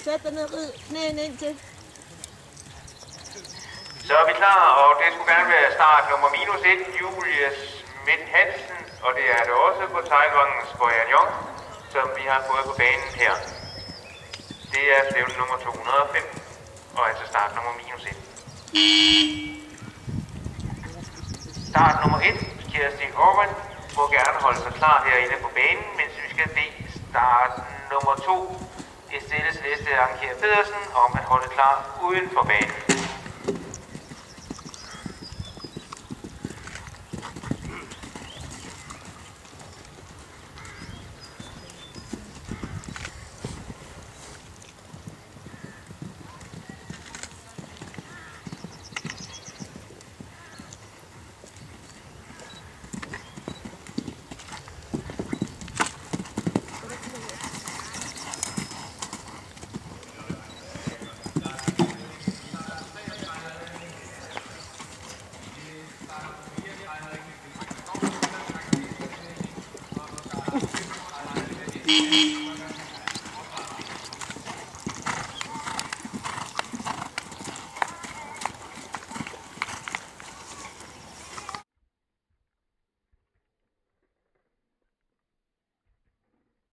Sæt dig ned, knæene ind til. Så er vi klar, og det skulle gerne være start nummer -1, Julie Schmidt Hansen, og det er det også på tegnvangens Boyagnon, som vi har fået på banen her. Det er stævne nummer 205, og altså start nummer -1. Start nummer 1, Kirsti Aarvand, må gerne holde sig klar herinde på banen, mens vi skal bede start nummer 2, Estelle Celeste Anker Pedersen, om at holde klar uden for banen.